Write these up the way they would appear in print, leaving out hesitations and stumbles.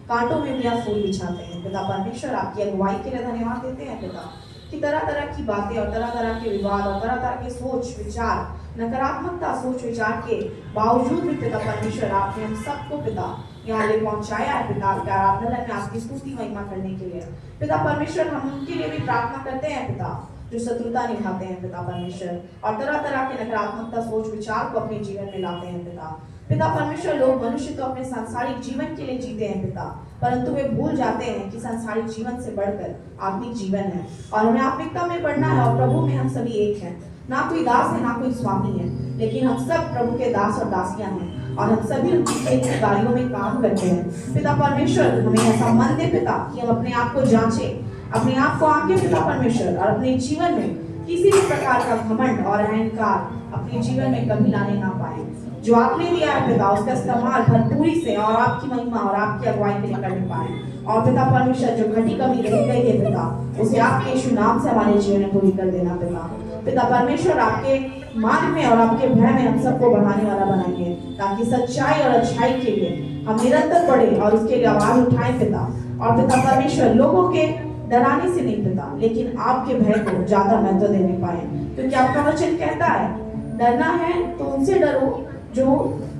कांटों में भी आप फूल बिछाते हैं। पिता परमेश्वर आपकी अगुवाई के लिए धन्यवाद देते हैं पिता, कि तरह तरह की बातें और तरह तरह के विवाद और तरह तरह के सोच विचार, नकारात्मकता सोच विचार के बावजूद भी पिता परमेश्वर आपने हम सबको पिता यहाँ ले पहुंचाया है पिता, आपके आराधना में आपकी स्तुति महिमा करने के लिए। पिता परमेश्वर हम उनके लिए भी प्रार्थना करते हैं पिता, जो शत्रुता निभाते हैं पिता परमेश्वर, और तरह तरह के नकारात्मकता सोच विचार को अपने जीवन में लाते हैं पिता। पिता परमेश्वर, लोग मनुष्य तो अपने सांसारिक जीवन के लिए जीते हैं पिता, परंतु वे भूल जाते हैं कि सांसारिक जीवन से बढ़कर आत्मिक जीवन है, और हमें आत्मिकता में बढ़ना है। और प्रभु में हम सभी एक हैं, ना कोई दास है ना कोई स्वामी है, लेकिन हम सब प्रभु के दास और दासियां हैं, और हम सभी उनकी कार्यों में काम करते हैं। पिता परमेश्वर, हमें ऐसा मन दे पिता कि हम अपने आप को जांचें, अपने आप को आंकें पिता परमेश्वर, और अपने जीवन में किसी भी प्रकार का घमंड और अहंकार अपने जीवन में कभी लाने ना पाए। जो आपने दिया है पिता, उसका इस्तेमाल भरपूरी से और आपकी महिमा और आपकी अगुवाई के लिए करने पाए। और पिता परमेश्वर, जो घटी कमी रह गई है पिता, उसे आपके यीशु नाम से हमारे जीवन में पूरी कर देना पिता। पिता परमेश्वर, आपके मार्ग में और आपके भय में हम सबको बढ़ाने वाला बनाइए, ताकि सच्चाई और अच्छाई के लिए हम निरंतर बढ़े और उसके लिए आवाज उठाएं पिता। और पिता परमेश्वर, लोगों के डराने से नहीं पिता, लेकिन आपके भय को ज्यादा महत्व देने पाए, क्योंकि आपका वचन कहता है डरना है तो उनसे डरो जो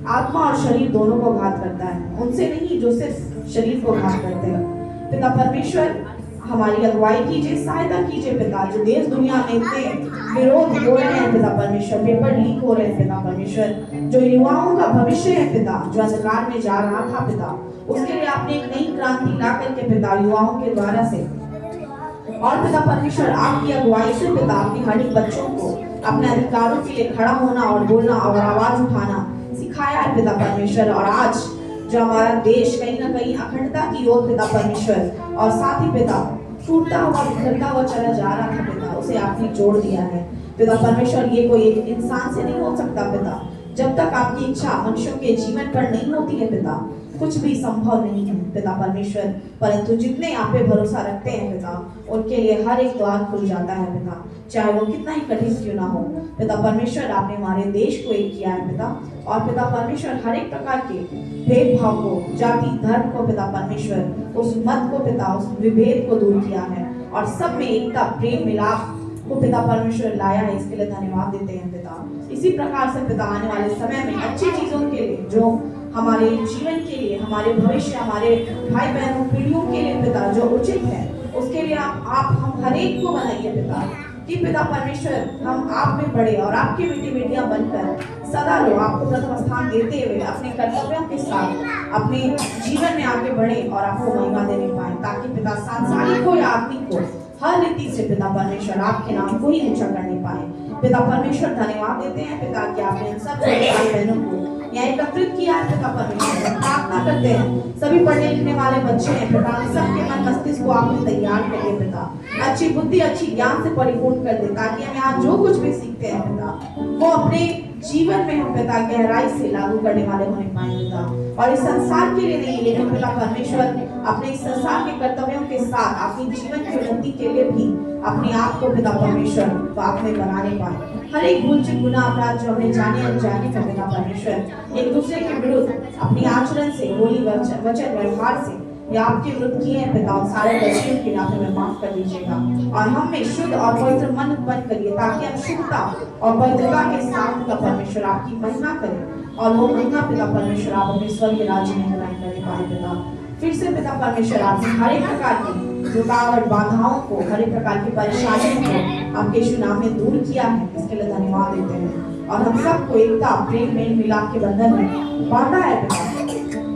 आत्मा और शरीर दोनों को घात करता है, उनसे नहीं जो सिर्फ शरीर को घात करते हैं। पिता परमेश्वर, हमारी अगुवाई कीजिए, सहायता कीजिए पिता। जो देश दुनिया में इतने विरोध हो रहे हैं पिता परमेश्वर, पेपर लीक हो रहे हैं पिता परमेश्वर, जो युवाओं का भविष्य है पिता, जो अंधकार में जा रहा था पिता, उसके लिए आपने एक नई क्रांति ला करके पिता युवाओं के द्वारा से, और पिता परमेश्वर आपकी अगुवाई से पिता अपने हर एक बच्चों को अपने अधिकारों के लिए खड़ा होना और बोलना और आवाज उठाना सिखाया है पिता परमेश्वर। और आज जो हमारा देश कहीं ना कहीं अखंडता की ओर पिता परमेश्वर, और साथ ही पिता टूटता हुआ बिखरता हुआ चला जा रहा था पिता, उसे आपने जोड़ दिया है पिता परमेश्वर। ये कोई एक इंसान से नहीं हो सकता पिता, जब तक आपकी इच्छा मनुष्यों के जीवन पर नहीं होती है पिता, कुछ भी संभव नहीं है पिता परमेश्वर। परंतु जितने आप पे भरोसा रखते हैं पिता, उनके लिए हर एक द्वार खुल जाता है पिता, चाहे वो कितना ही कठिन क्यों ना हो। पिता परमेश्वर, आपने हमारे देश को एक किया है पिता, और पिता परमेश्वर हर एक प्रकार के भेदभाव को, जाति धर्म को पिता परमेश्वर, उस मत को पिता, उस विभेद को दूर किया है, और सब में एकता प्रेम मिलाप को पिता परमेश्वर लाया है। इसके लिए धन्यवाद देते हैं पिता। इसी प्रकार से पिता आने वाले समय में अच्छी चीजों के लिए, जो हमारे जीवन के लिए, हमारे भविष्य, हमारे भाई बहनों पीढ़ियों के लिए पिता जो उचित है, उसके लिए आप हम हर एक को बनाइए पिता, कि पिता परमेश्वर हम आप में बढ़े और आपकी बेटी बेटियां बनकर सदा लोग आपको प्रथम स्थान देते हुए अपने कर्तव्यों के साथ अपने जीवन में आगे बढ़े और आपको महिमा देने पाए, ताकि पिता सांसारिक हो या आत्मिक हो, हर रीति से पिता परमेश्वर आपके नाम को ही ऊंचा करने पाए। पिता परमेश्वर, धन्यवाद देते हैं पिता कि आपने इन सब भाई बहनों को यहाँ एकत्रित किया है पिता परमेश्वर। प्रार्थना करते हैं सभी पढ़ने लिखने वाले बच्चे हैं पिता, सबके मन मस्तिष्क को आपने तैयार कर दे पिता, अच्छी बुद्धि अच्छी ज्ञान से परिपूर्ण कर दे, ताकि हम यहाँ जो कुछ भी सीखते हैं पिता, वो अपने जीवन में हम पिता गहराई से लागू करने वाले होने पाए पिता। और इस संसार के लिए नहीं, लेकिन पिता परमेश्वर अपने इस संसार के कर्तव्यों के साथ अपनी जीवन की उन्नति के लिए भी अपने आप को पिता परमेश्वर पाप में बनाने पाए। हर एक भूल चूक गुनाह अपराध जो हमें जाने अनजाने का पिता परमेश्वर एक दूसरे के विरुद्ध अपने आचरण से, बोली वचन व्यवहार से या आपके विरुद्ध किए हैं पिता, उन सारे गलतियों के नाते में माफ कर दीजिएगा, और हम में शुद्ध और पवित्र मन उत्पन्न करिए, ताकि हम शुद्धता और पवित्रता के साथ पिता परमेश्वर आपकी महिमा करें, और वो महिमा पिता परमेश्वर आप अपने स्वर्ग राज्य में ग्रहण करने पाए पिता। फिर से पिता परमेश्वर आपने हर एक प्रकार की रुकावट बाधाओं को, हर एक प्रकार की परेशानियों को आपके यीशु नाम में दूर किया है, इसके लिए धन्यवाद देते हैं। और हम सबको एकता प्रेम मेल मिलाप के बंधन में बांधा है पिता,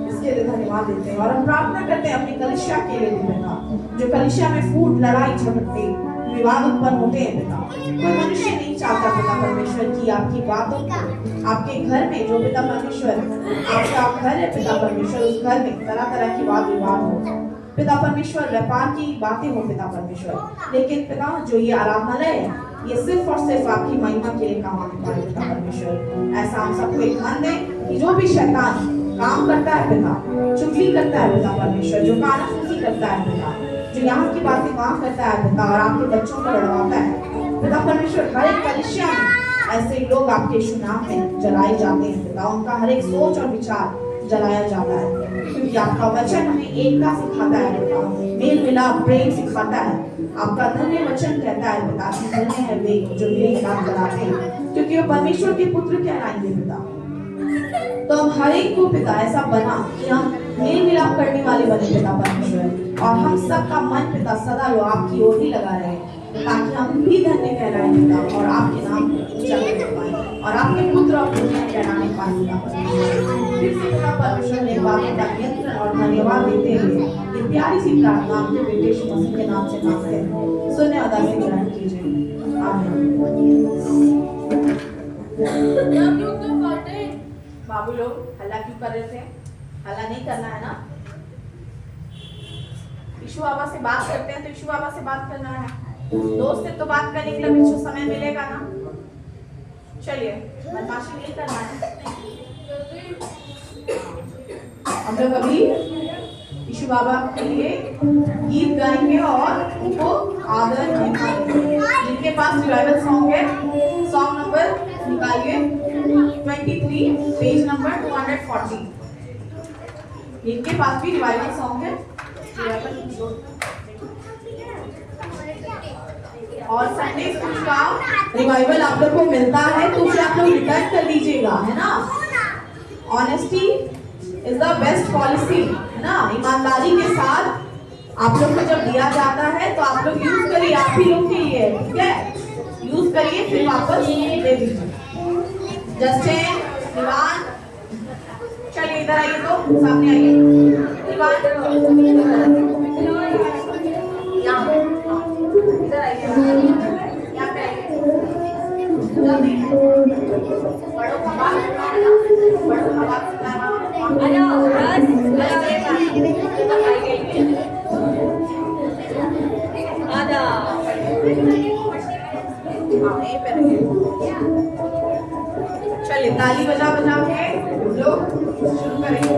इसके लिए धन्यवाद देते हैं। और हम प्रार्थना करते हैं अपनी कलीसिया के लिए भी पिता, जो कलीसिया में फूट लड़ाई झगड़े विवाद उत्पन्न होते हैं पिता, कोई मनुष्य नहीं चाहता पिता परमेश्वर की आपकी बातों को आपके घर में, जो पिता परमेश्वर आपका घर है पिता परमेश्वर, उस घर में तरह तरह की वाद विवाद हो पिता परमेश्वर, व्यापार की बातें हो पिता परमेश्वर, लेकिन पिता जो ये आराधनालय है, ये सिर्फ और सिर्फ आपकी महिमा के लिए काम आने पाए पिता परमेश्वर। ऐसा हम सबको एक मन दे कि जो भी शैतान काम करता है पिता, चुगली करता है पिता परमेश्वर, जो कानाफूसी करता है पिता, जो यहाँ की बातें वहाँ करता है पिता, और आपके बच्चों को लड़वाता है पिता परमेश्वर, हर एक कलीसिया में ऐसे लोग आपके यीशु नाम में जलाए जाते हैं पिता, उनका हर एक सोच और विचार जलाया जाता है, क्योंकि आपका वचन हमें एकता सिखाता है पिता, मेल मिलाप प्रेम सिखाता है। आपका धन्य वचन कहता है पिता कि धन्य है वे जो मेल मिलाप कराते हैं, क्योंकि वो परमेश्वर के पुत्र कहलाएंगे पिता। तो हम हर एक को पिता ऐसा बना कि हम मेल मिलाप करने वाले बने पिता परमेश्वर, और हम सबका मन पिता सदा लो आपकी ओर ही लगा रहे, ताकि हम भी धन्य कहलाएं पिता, और आपके नाम को ऊंचा करने पाए, और आपके पुत्र और पुत्रियां कहलाने पाए पिता परमेश्वर। फिर से पिता परमेश्वर ने बातों का नियंत्रण और धन्यवाद देते हुए ये प्यारी सी प्रार्थना आपके बेटे यीशु मसीह के नाम से मांगते हैं। सुने अदा से ग्रहण कीजिए। आमीन। बाबू लोग हल्ला क्यों कर रहे थे? हल्ला नहीं करना है ना। यीशु बाबा से बात करते हैं तो यीशु बाबा से बात करना है, दोस्त से तो बात करने के लिए कुछ समय मिलेगा ना। चलिए बदमाशी नहीं करना है। हम लोग अभी यीशु बाबा के लिए गीत गाएंगे और उनको आदर दिखाएंगे। जिनके पास रिवाइवल सॉन्ग है, सॉन्ग नंबर निकालिए 23 पेज नंबर 240। जिनके पास भी रिवाइवल सॉन्ग है, और संडे स्कूल का रिवाइवल आप लोग को मिलता है तो उसे आप लोग रिटर्न कर दीजिएगा, है ना। Honesty is the best policy, है ना। ईमानदारी के साथ आप लोग को जब दिया जाता है तो आप लोग यूज करिए, आप ही लोग के लिए, ठीक है। यूज करिए फिर वापस दे दीजिए। जस्टिन, दीवान, चलिए इधर आइए, तो सामने आइए। दीवान इधर आइए, यहाँ पे आइए जल्दी। बड़ों का बात करना है ना, बड़ों का बात करना है। चलिए ताली बजा बजा के लोग शुरू करेंगे।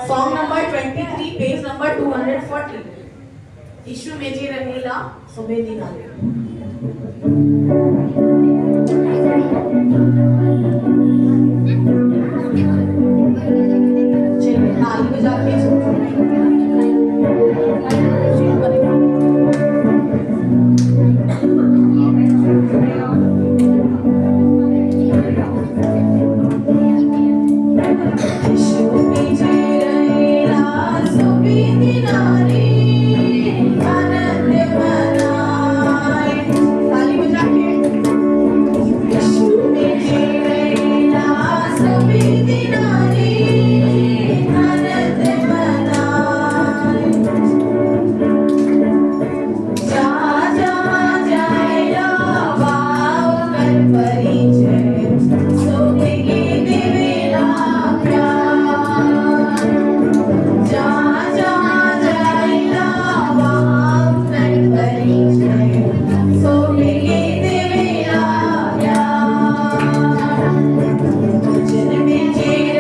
Song number 23 page number 240। यीशु में जी रहेला सुबह दिन आले। चलिए ताली बजा के Jai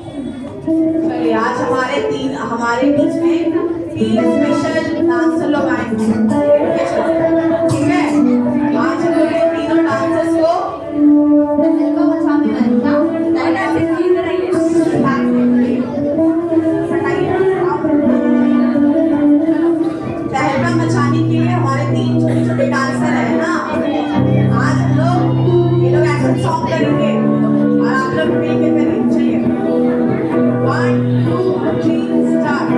चलिए आज हमारे बीच में 3 स्पेशल डांसर लोग आएंगे, ठीक है। आज हम लोग इन तीनों डांसर्स को तहलका मचाने के लिए हमारे 3 छोटे छोटे डांसर है ना। आज हम लोग ये लोग एक्शन सॉन्ग करेंगे और आप लोग मिलके करेंगे। चलिए 1 2 3 स्टार्ट।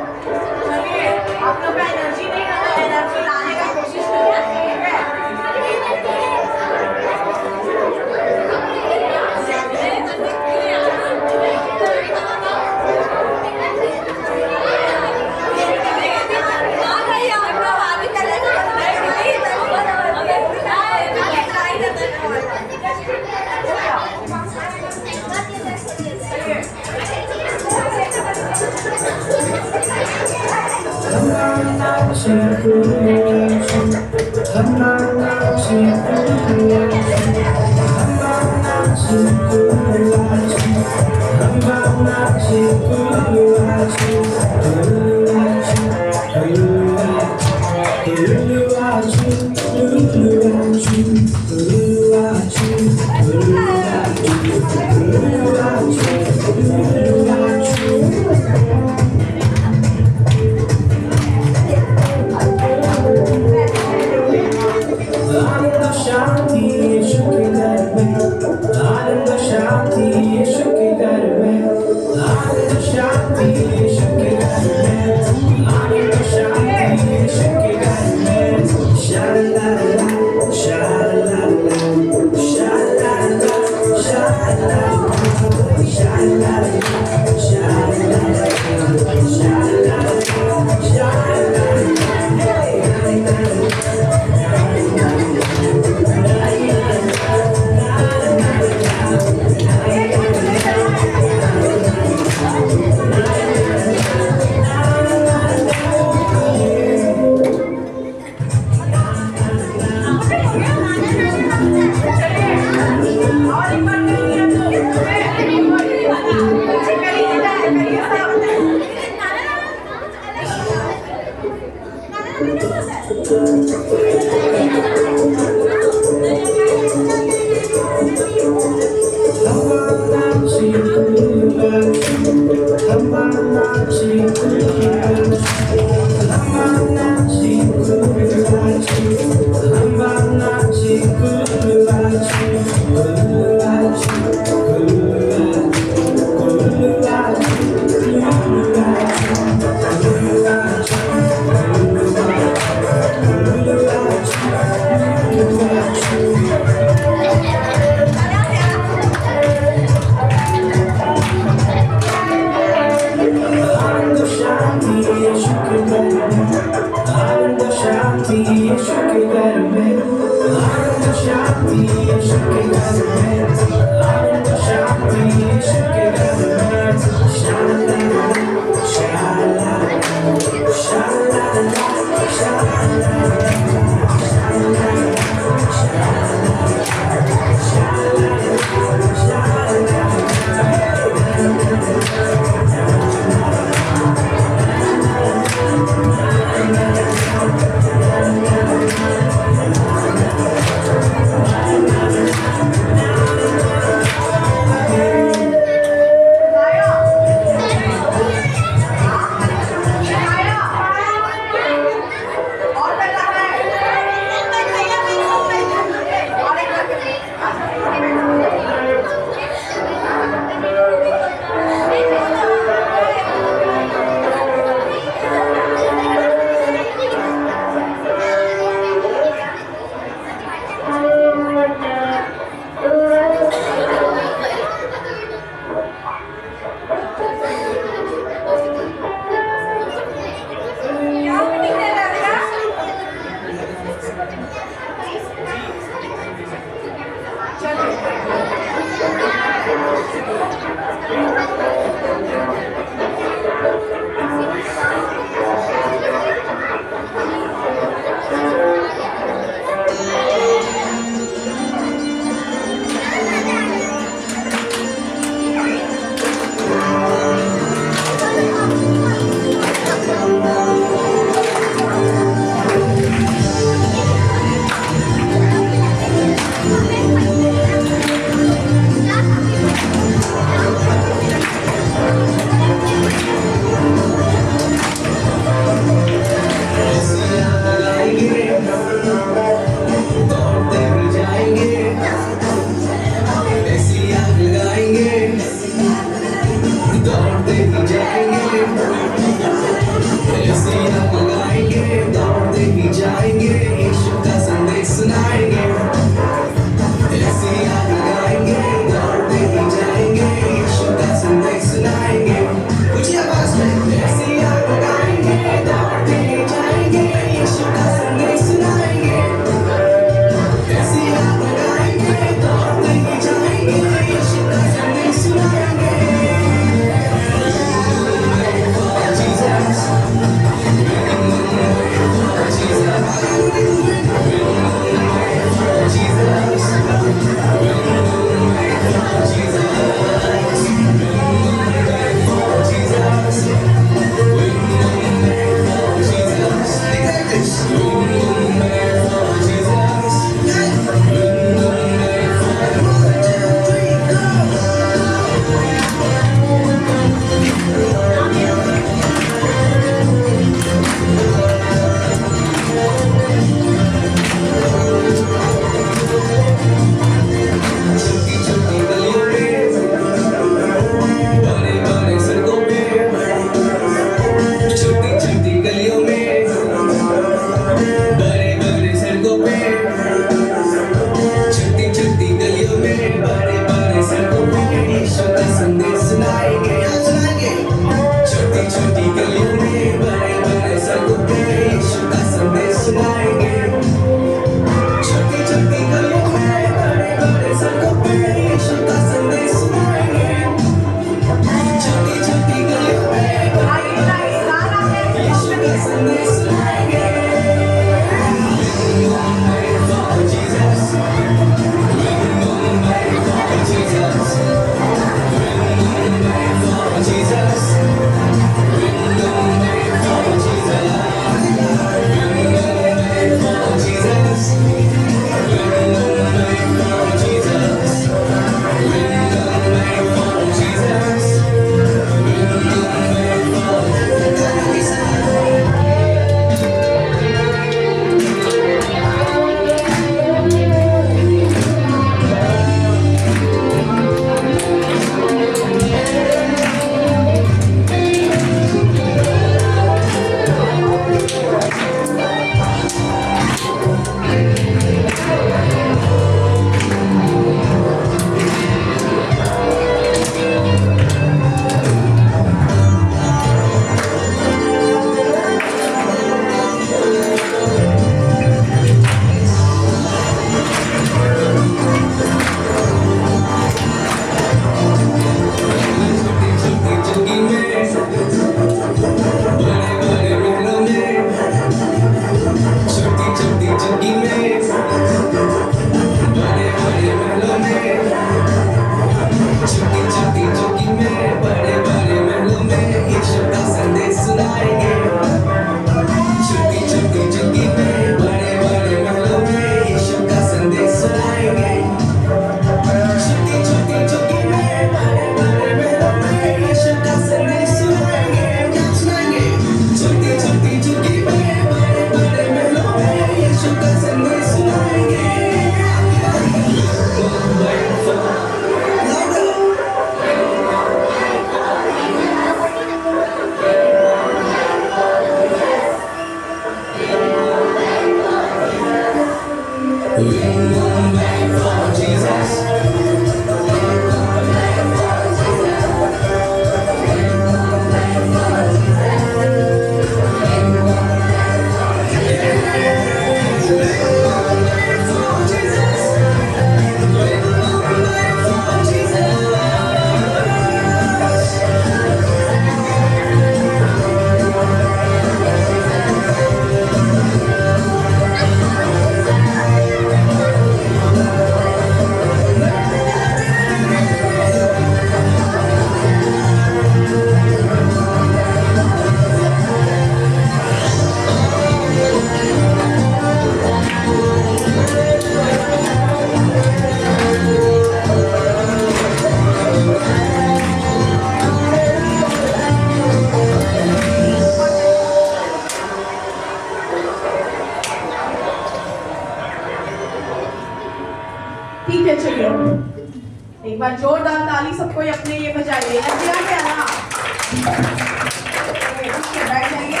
बैठ जाइए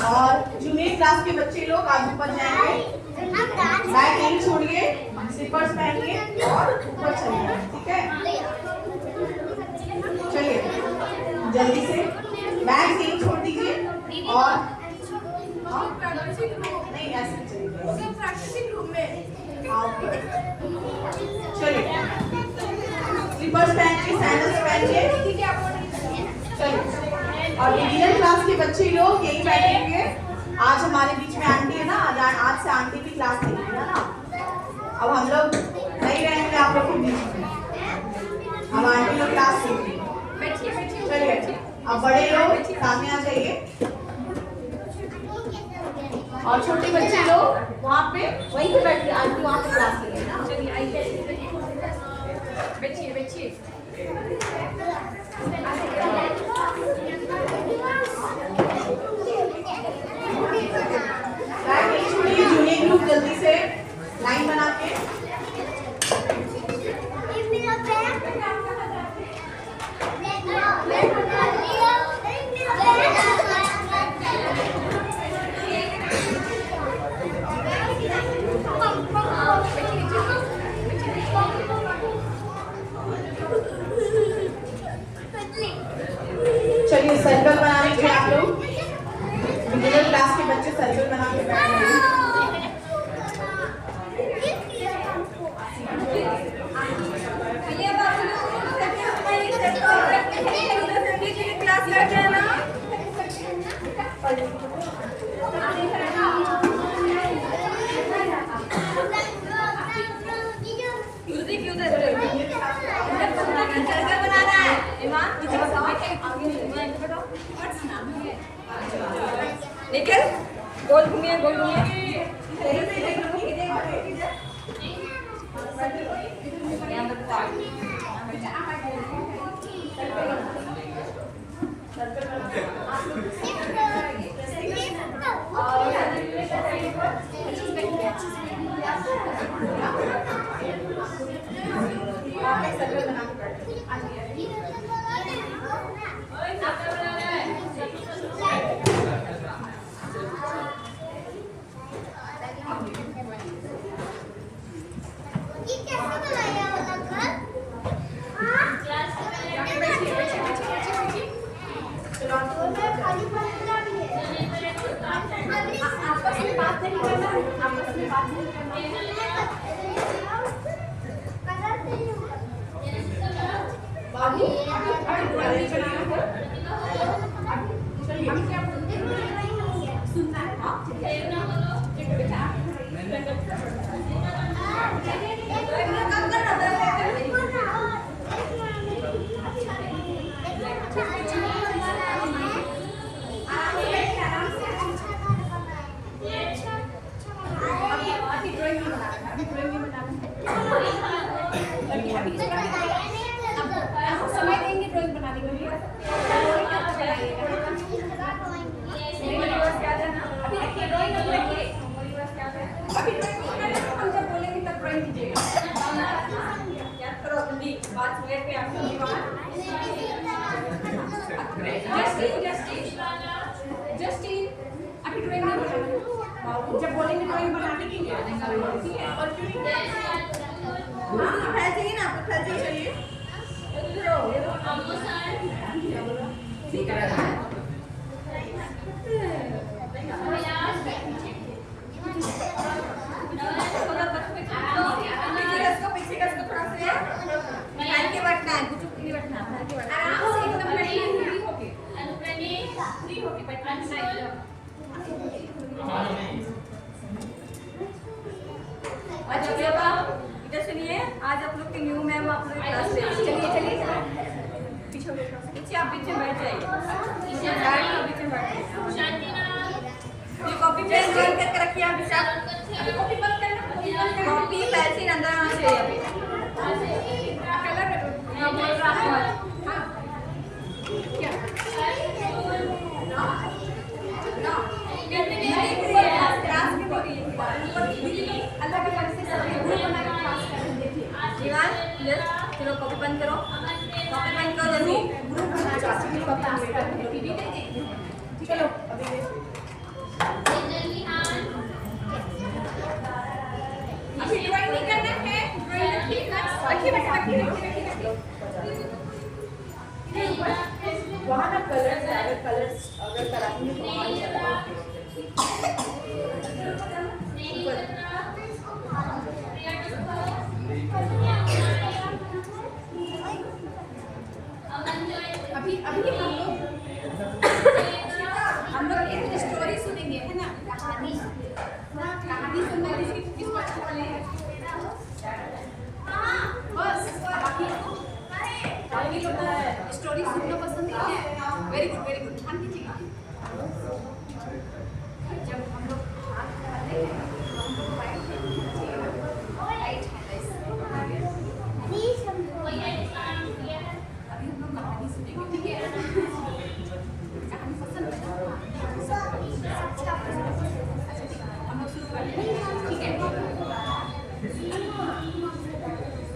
और जूनियर क्लास के बच्चे लोग आगे ऊपर जाएंगे, बैग नहीं छोड़िए, स्लीपर्स पहनिए और ऊपर चलिए, ठीक है? चलिए जल्दी से बैग नहीं छोड़ दीजिए और नहीं ऐसे चलिए प्रैक्टिसिंग रूम में चलिए स्लीपर्स पहनिए, सैंडल्स पहनिए, चलिए। और बिगिनर क्लास के बच्चे लोग यही बैठेंगे। आज हमारे बीच में आंटी है ना, आज से आंटी भी क्लास लेंगी है ना। अब हम लोग नहीं रहेंगे आप लोग के बीच में, हम आंटी लोग क्लास लेंगे। चलिए अब बड़े लोग सामने आ जाइए और छोटे बच्चे लोग वहाँ पे वहीं पे बैठिए, आंटी वहाँ पे क्लास लेंगे ना। चलिए आइए बैठिए बैठिए। जूनियर ग्रुप जल्दी से लाइन बना के चलिए सर्कल बना लीजिए आप लोग। बिगिनर क्लास के बच्चे सर्कल बना के बैठ रहे हैं। क्लास बैठ जाए ना। निकल गोल घूमिए गोल घूमिए। जब बोलेंगे ड्राइंग बनाने के लिए और क्यों हाँ फैल चाहिए ना आपको फैल चाहिए इधर सुनिए, आज आप लोग के न्यू मैम आप लोग क्लास ले चलिए चलिए पीछे आप बीच में बैठ जाइए बीच में बैठ जाइए कॉपी पेन ड्राइंग करके रखिए आप कॉपी बंद करना कॉपी पेंसिल अंदर आना चाहिए चलो कॉपी बंद करो जल्दी ग्रुप वहाँ ना कलर्स अगर कराएंगे तो हमारी अभी अभी हम लोग एक स्टोरी सुनेंगे, है ना? कहानी सुनना किसको अच्छा लगेगा? बस बाकी लोग स्टोरी सुनना पसंद नहीं है। वेरी गुड ध्यान दीजिएगा। जब हम लोग हाथ लगाते हैं तो हम लोग राइट हैंड प्लीज अभी हम लोग कहानी सुनेंगे, ठीक है? कहानी पसंद है? अच्छा हम लोग शुरू करते हैं, ठीक है?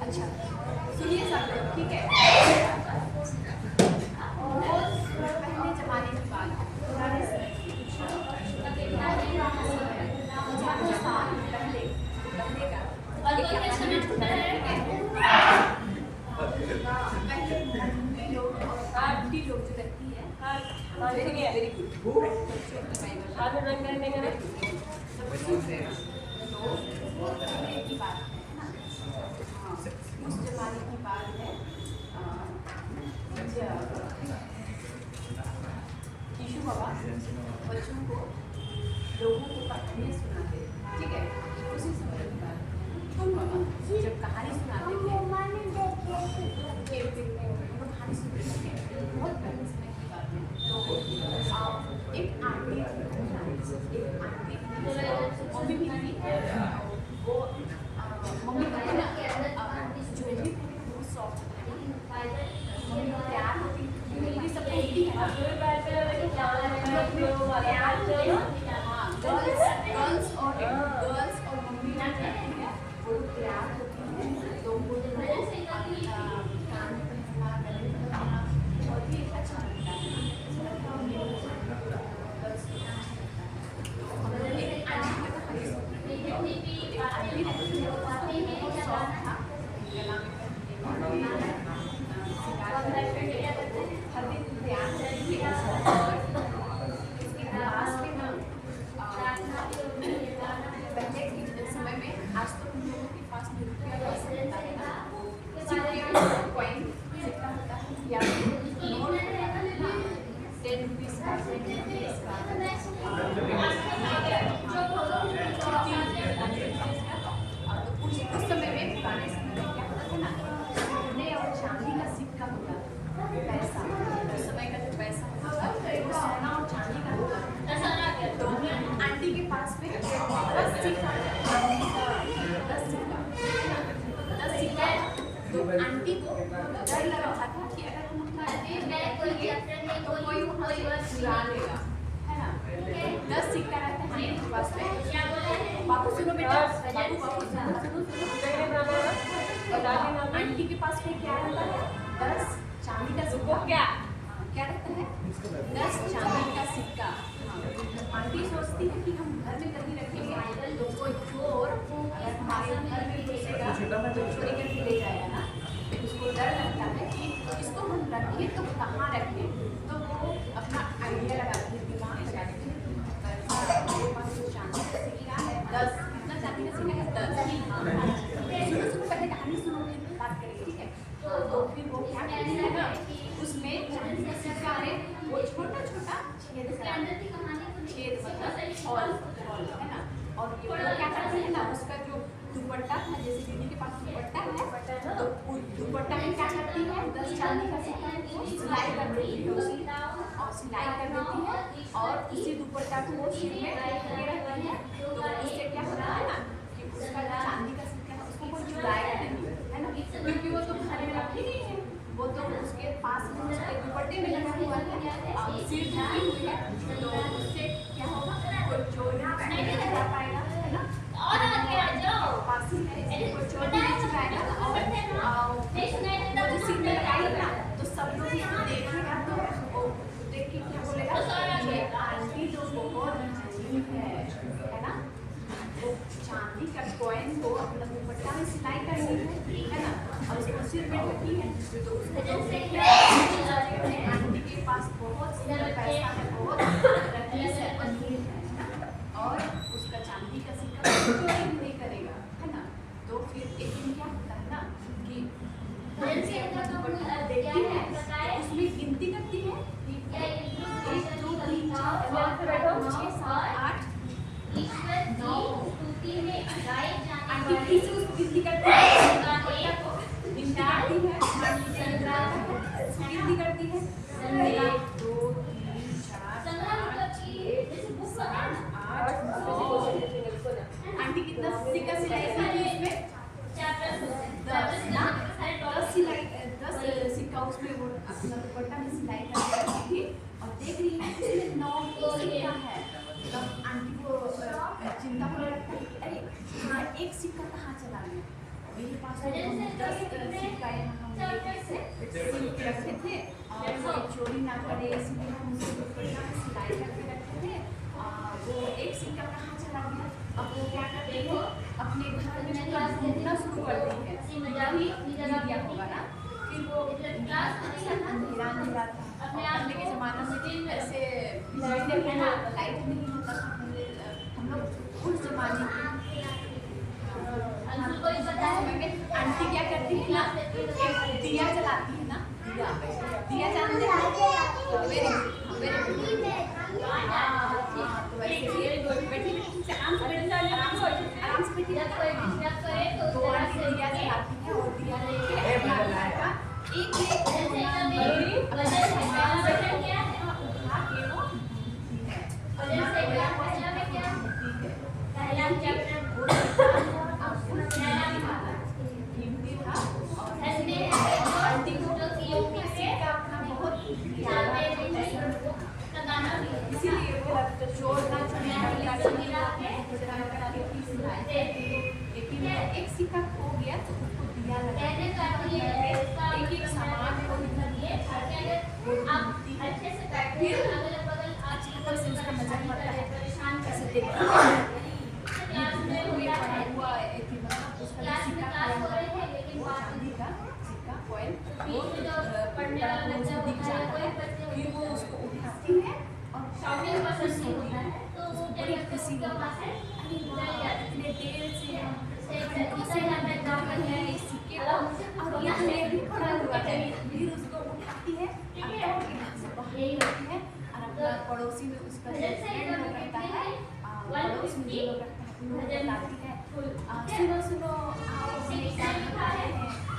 अच्छा सुनिए सब लोग, ठीक है? पहले जमाने की बात है, पुराने समय की। साल पहले का एक पहले लोग आंटी लोग जो रहती है, वेरी गुड की बात है ना? उस जमाने की बात है। यीशु बाबा बच्चों को लोगों को कहानियाँ सुनाते, ठीक है? उसी समय की बात है। तो बाबा जब कहानी सुनाते थे, कहानी सुनते थे, बहुत पहले समय की बात है। तो एक आंटी मम्मी भी थी, वो मम्मी को ना ज्वेलरी बहुत सॉफ्ट है, मम्मी को तैयार होती ज्वेलरी सब होती है, गर्ल्स और मम्मी ना करती है, वो तैयार होती है, तो वो कान में पहनना, गले में पहनना बहुत ही अच्छा लगता है। समय में आज तो हम लोगों के पास में रुपया पैसा होता है ना, सिक्के कॉइन सिक्का होता है, या नोट 10 रुपीस का 20 रुपीस का, तो उस समय में पुराने समय में क्या होता था ना, सोने और चांदी का सिक्का होता था, पैसा उस समय का जो पैसा होता था वो सोना और चांदी का होता था। तो आंटी के पास में 10 सिक्का, तो आंटी को डर लग रहा था कि अगर हम अपना तो कोई वहाँ से चुरा लेगा, है ना? 10 सिक्का रहता है आंटी के पास में। बाबू सुनो बेटा, बाबू सुनो, आंटी के पास में क्या रहता है? 10 चांदी का सिक्का। क्या रहता है? 10 चांदी का सिक्का। आंटी सोचती है कि हम घर में कहीं रखेंगे तो कोई चोर अगर हमारे घर में घुसेगा तो चोरी करके ले जाएगा ना, उसको डर लगता है कि इसको हम रखें तो कहाँ रखें, तो वो अपना आइडिया लगाती है, दिमाग लगाती है। मेरे पास जो चांदी का सिक्का है 10, कितना चांदी का सिक्का है? 10। सुनो पहले कहानी सुनो, फिर बात करेंगे, ठीक है? तो फिर वो क्या करती है ना, उसमें चांदी का सिक्का है वो छोटा छोटा छेद मतलब हॉल है ना, और ये वो क्या करती है ना, उसका जो दुपट्टा था, जैसे दीदी के पास दुपट्टा है, तो दुपट्टा में क्या करती है? 10 चांदी का सिक्का को सिलाई कर देती है उसकी, और सिलाई कर देती है, और उसी दुपट्टा को वो सिर में रखे रहती है। तो उससे क्या होता है ना कि उसका जो चांदी का सिक्का है उसको कोई चुराएगा नहीं, है ना? क्योंकि वो तो घर में रखी नहीं है, वो तो उसके पास में उसके दुपट्टे में लगा हुआ है और सिर ढकी हुई है, तो उससे क्या होगा? कोई चोर नहीं चुरा पाएगा, है ना? पास में कोई चोर नहीं चुराएगा, और वो जो सिर में लगाई ना, तो सब लोग इसको देखेगा तो वो देख के क्या बोलेगा? ये आंटी तो बहुत धनी है ना? वो चांदी का कॉइन को अपना दुपट्टा में सिलाई करनी है ना, और उसको सिर में ढकी है, तो उसको आंटी के पास बहुत पैसा है, बहुत रईस है, अमीर है ना, और उसका चांदी का सिक्का चोरी नहीं करेगा, है ना। तो फिर एक दिन क्या होता है ना कि से अपना दुपट्टा देखती है, उसमें गिनती करती है 1 2 3 4 5 6 7 8 9। आंटी फिर से उसको गिनती करती है, गिनती करती है 1 2 3 4 5 आंटी कितना सिक्का सिलाई करती है इसमें 10 सिक्का उसमें वो अपना दुपट्टा में सिलाई करके रखी थी और देख रही है इसमें 9 सिक्का है। तब आंटी को चिंता होने लगता है कि अरे हाँ, एक सिक्का कहाँ चला गया, मेरे पास 10 सिक्का यहाँ हम सिल के रखे थे और चोरी ना करे इसलिए हम उसको दुपट्टा में सिलाई करके रखे थे। वो एक सिक्का कहाँ चला गया, अब वो क्या करते हैं अपने घर में ढूंढना शुरू करती है, दिया होगा ना। फिर वो अंधेरा था, पहले के ज़माना में ऐसे बिजली है ना, लाइट नहीं होता था, हम लोग उस ज़माने के समय में आंटी क्या करती है ना, एक दिया जलाती है ना, दिया जानते हैं, तो वैसे बैठी आराम से बैठी तो आंटी दिया जलाती है और दिया लेके एक इसीलिए वो चोर ना लेकिन एक सिक्का खो गया तो उसको दिया लगा एक सामान को फिर अच्छा से उसका मजाक पड़ता है, कैसे देखते हैं उसका सिक्का चांदी का सिक्का कॉइन वो दिख जाता है। फिर वो उसको उठाती है और खुशी होती है, तो बड़ी खुशी होता है, इतने देर से इस सिक्के को और यहाँ भी पड़ा हुआ है। फिर उसको उठाती है होती है और अपना पड़ोसी में उसका रहता है, पड़ोस में जो लोग रहता है उनको बताती है, सुनो सुनो आओ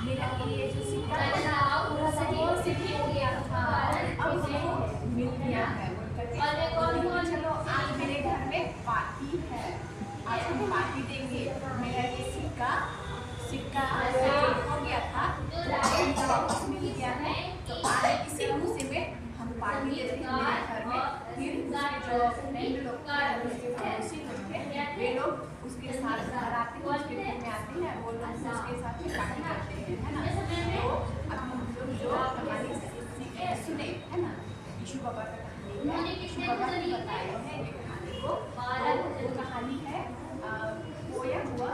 मेरा ये जो सिक्का पूरा सही से हो गया था, अब वो मिल गया है। चलो आज मेरे घर में पार्टी है, आज हम पार्टी देंगे, मेरा ये सिक्का हो गया था वापस मिल गया है, तो आज इसी खुशी में हम पार्टी लेते हैं मेरे घर में। फिर जो फ्रेंड लोग उसके पड़ोसी लोग हैं वे लोग उसके साथ घर आते हैं, उसके घर में आते हैं, वो लोग उसके साथ में पार्टी करते हैं, है ना। तो अब हम लोग जो कहानी सुने है ना, यीशु बाबा का कहानी है, यीशु बाबा ने बताया है ये कहानी को, वो कहानी है खोया हुआ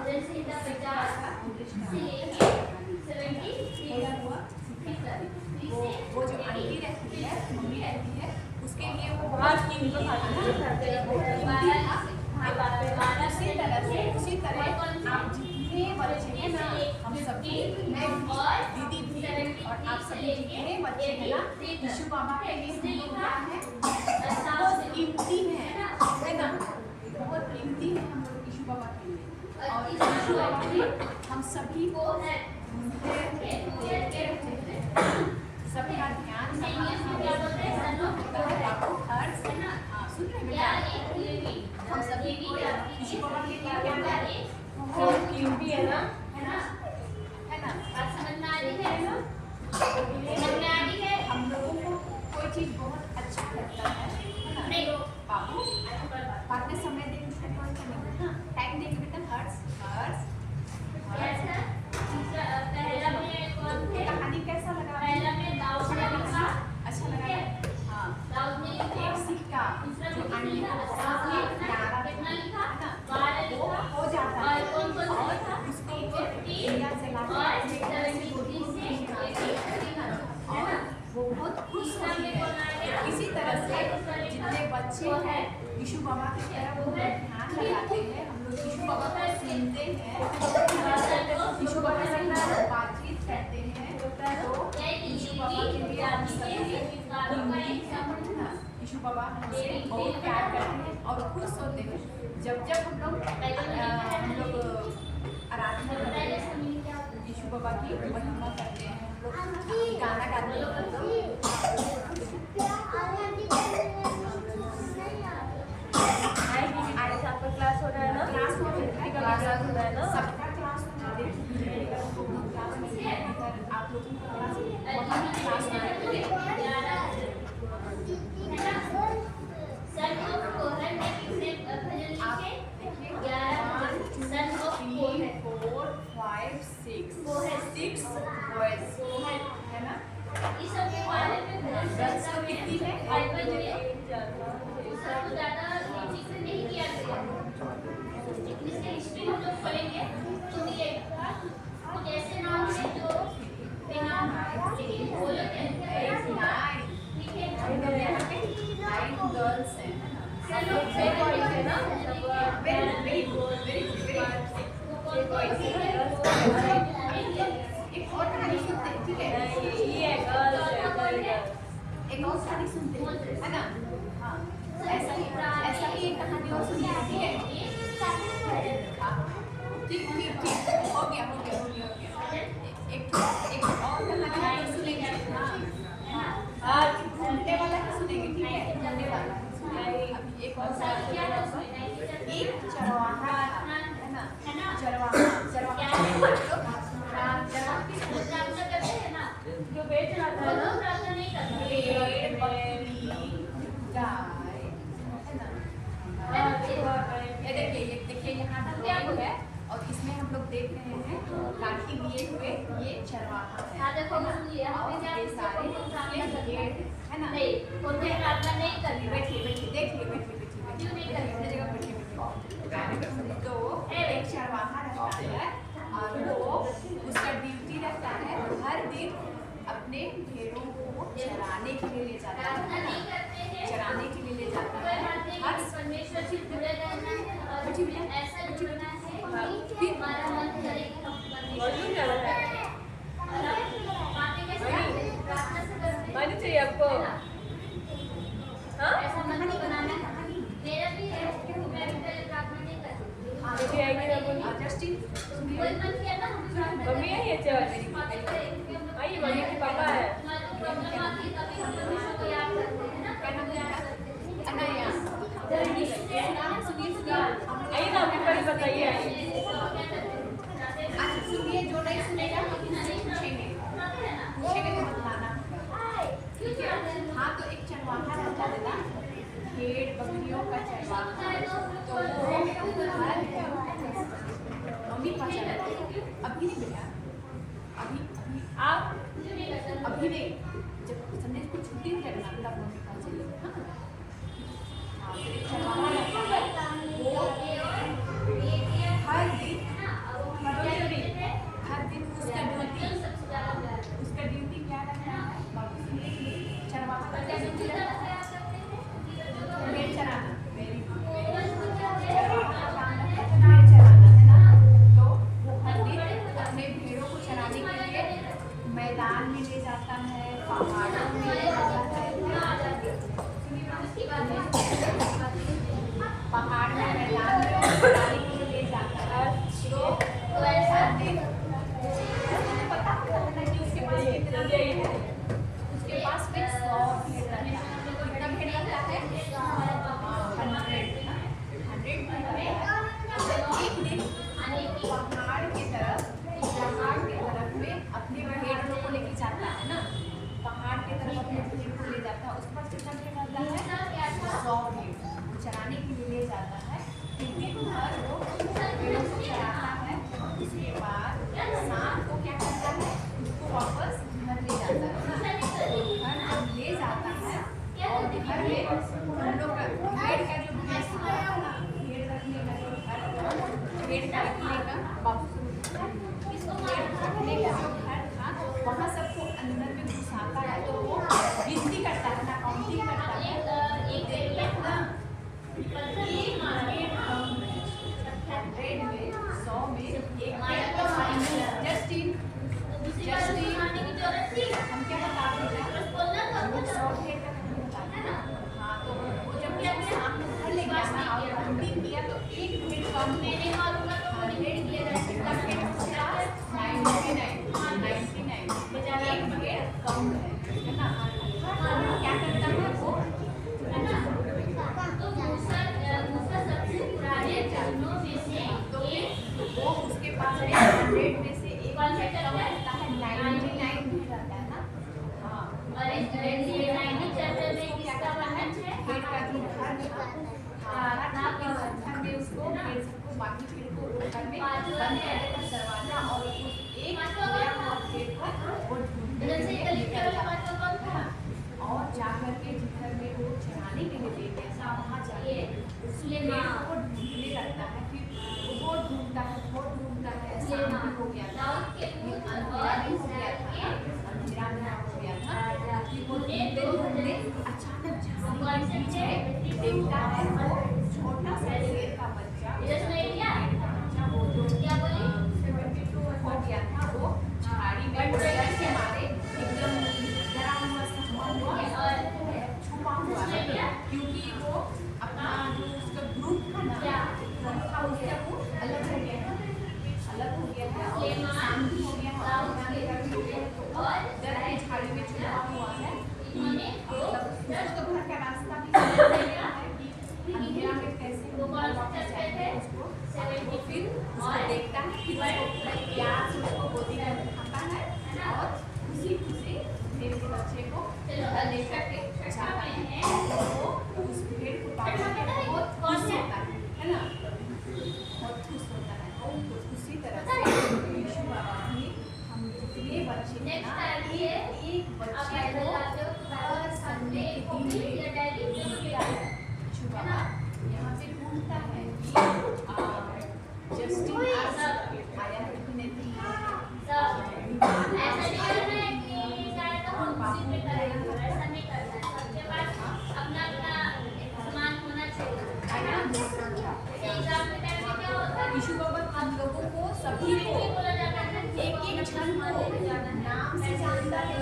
वो जो आंटी रहती है, मम्मी रहती है, उसके लिए वो बहुत कीमती था। उसी तरह आप जितने बच्चे हैं ना, हम सभी दीदी भी और आप सभी जितने बच्चे हैं ना, यीशु बाबा के लिए हम लोग क्या है बहुत कीमती है ना, बहुत कीमती है हम लोग यीशु बाबा के लिए। और यीशु बाबा भी हम सभी को देखते रहते हैं, सबका ध्यान सुन रहे हम सभी को यीशु बाबा के लिए क्या बहुत कीमती है ना, है ना समझ में आ रही है ना, हम लोगों को कोई चीज़ बहुत अच्छा लगता है ना बाबू, बाद में समय देंगे ना, टाइम देंगे बेटा, हर्ष कहानी कैसा लगा, अच्छा लगा, हाँ एक सिक्का जो आंटी को हो जाता है और उसको दिया जला वो बहुत खुश होती है। बच्चे हैं यीशु बाबा की तरफ वो ध्यान लगाते हैं, हम लोग यीशु बाबा को सुनते हैं, यीशु बाबा से बातचीत करते हैं, तो यीशु बाबा के लिए हम सभी यीशु बाबा हमसे बहुत प्यार करते हैं और खुश होते हैं जब जब हम लोग आराधना करते हैं, यीशु बाबा की महिमा करते हैं, हम लोग गाना गाते हैं। आज आपका क्लास हो रहा है ना? क्लास हो रहा है, क्लास हो रहा है ना? सबका क्लास हो रहा है, क्लास में आप लोगों का क्लास वहाँ भी क्लास हो रहा है। है ना? दस तो कितनी है? गर्ल्स हैं, एक और कहानी सुनते हैं, ठीक है? एक और कहानी सुनते हैं, है ना? हाँ, ऐसा ही एक कहानी और सुनते हैं, ठीक है? ठीक, हो गया। एक और कहानी सुनेंगे, हाँ, घूमने वाला ही सुनेंगे, ठीक है? घूमने वाला अभी एक और एक चरवाहा है ना? चरवाहा जो बेच रहा था ना, भेड़, बकरी, गाय, है ना? ये देखिए यहाँ ड्राइंग है और इसमें हम लोग देख रहे हैं लाठी लिए हुए ये चरवाहा है। और ये सारे ये भेड़ है ना? बैठिए, देखिए, अपनी जगह बैठिए। तो एक चरवाहा रहता है और वो उसका ड्यूटी रहता है हर दिन अपने भेड़ों को चराने के लिए ले जाता है, हर पानी चाहिए आपको? हाँ? लेके आएगी ना बोली? मम्मी है ये चल, आइए मम्मी के पापा है। आइए ना अपनी परी बताइए। सुनिए, जो नहीं सुनेगा पूछेंगे तो बताना। हाँ, तो एक चरवाहा रहता है ना, भेड़ बकरियों का चरवाहा, तो वो मम्मी पास अभी नहीं बेटा, अभी नहीं, जब संदेश को छुट्टी नहीं लगना तब मम्मी पास चलिए। हाँ, तो एक चरवाहा रहता है, वो हर दिन उसका ड्यूटी क्या रहता है? चरवाहा का क्या ड्यूटी रहता है? भेड़ चराना, वेरी गुड। भेड़ चराना है ना? तो वो हर दिन अपने भेड़ों को चराने के लिए मैदान में ले जाता है, पहाड़ों में ले जाता है, पहाड़ में मैदान में चराने के लिए ले जाता है। तो ऐसा दिन पता है कि उसके पास कितना भेड़ है? उसके पास में 100 भेड़ रहता है। कितना भेड़ रहता है? 100 भेड़ में एक दिन पहाड़ के तरफ में अपने भेड़ों को लेके जाता है ना, पहाड़ के तरफ अपने भेड़ को ले जाता है। उसके पास कितना भेड़ रहता है? 100 भेड़ चराने के लिए ले जाता है। फिर दिन भर वो भेड़ों को चराता है, उसके बाद शाम को क्या करता है? उसको वापस घर ले जाता है। घर जब ले जाता है और घर में हम लोग भेड़ का जो भैंस होता है ना, भेड़ रखने का जो घर, भेड़ का रखने का जो घर था, वहाँ सबको अंदर में घुसाता है। तो वो गिनती करता है ना, काउंटिंग करता है, पीछे देखता है वो छोटा सा शेर का बच्चा वो जो हो गया था वो झाड़ी में डर के मारे एकदम डरा हुआ सा हुआ और छुपा हुआ है क्योंकि वो अपना जो उसका ग्रुप था ना था उससे वो अलग हो गया है और शांति हो गया है और डर के झाड़ी में छुपा हुआ है उसको घर का रास्ता भी अंधेरा में कैसे वापस जाएगा उसको फिर उसको देखता है कि उसको प्यार से उसको गोदी में उठाता है और खुशी खुशी भेड़ के बच्चे को लेकर के जाता है वो उस भेड़ को पाकर के बहुत खुश होता है ना बहुत खुश होता है और उसी तरह से यीशु बाबा ने हम जितने बच्चे हैं ना एक बच्चे को हर संडे के दिन यीशु बाबा यहाँ पे ढूंढता है कि जस्टिन आया है कि नहीं यीशु बाबा हम लोगों को सभी को एक एक क्षण को नाम से जानता है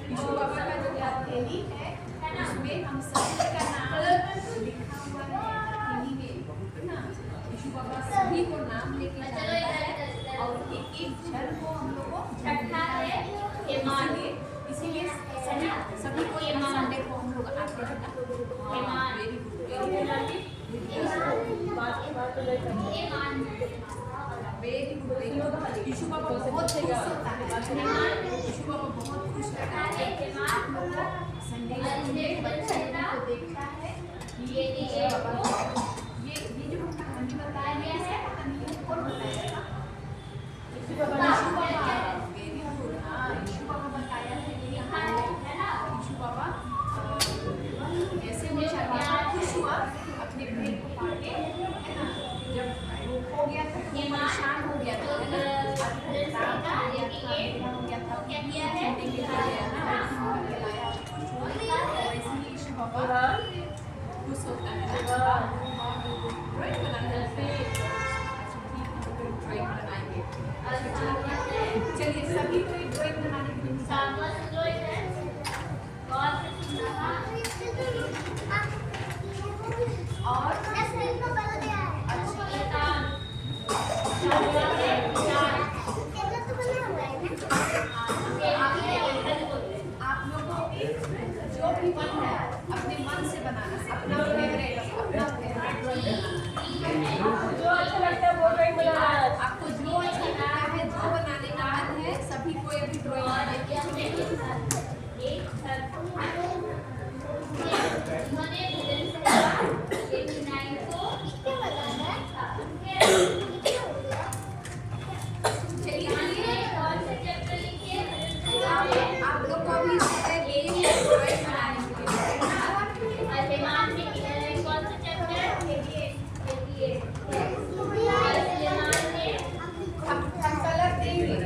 यीशु बाबा का जो हथेली है उसमें हम सभी का नाम लिखा हुआ है हथेली में ना यीशु बाबा सभी को नाम लेके जानता है और एक एक क्षण को हम लोग को छठा है इसीलिए सभी को ये संडे को हम लोग आते हैं ना वेरी गुड यीशु बाबा बहुत खुश होता है यीशु बाबा बहुत खुश होता है आप लोग संडे बच्चे को देखता है ये जो हम कहानी बताया है ऐसा कहानी कौन बताएगा यीशु बाबा वेरी गुड यीशु बाबा बताया है है ना यीशु बाबा ऐसे बेचारा खुश हुआ अपने भेड़ को पाके है ना जब वो हो गया था ये परेशान हो गया था है ना क्या किया है वैसे ही यीशु बाबा खुश होता है ड्राइंग बनाना ड्राइंग बनाएंगे चलिए सभी को ड्राइंग बनाने के लिए और आप लोगों की जो भी मन है अपने मन से बनाना अपना फेवरेट जो अच्छा लगता है वो ड्राइंग बनाना है। आपको जो अच्छा लगता है जो बनाने का मन है सभी को ये भी ड्राइंग आप लोग को भी कलर देंगे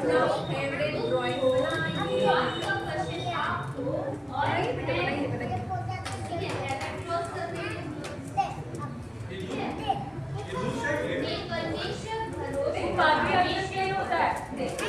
अपना फेवरेट ड्राइंग बनाइए। आपका क्वेश्चन है आपको और बताइए, बताइए। ठीक है, क्लोज करते हैं। एक परमेश्वर भरोसे बाकी आंसर क्या होता है?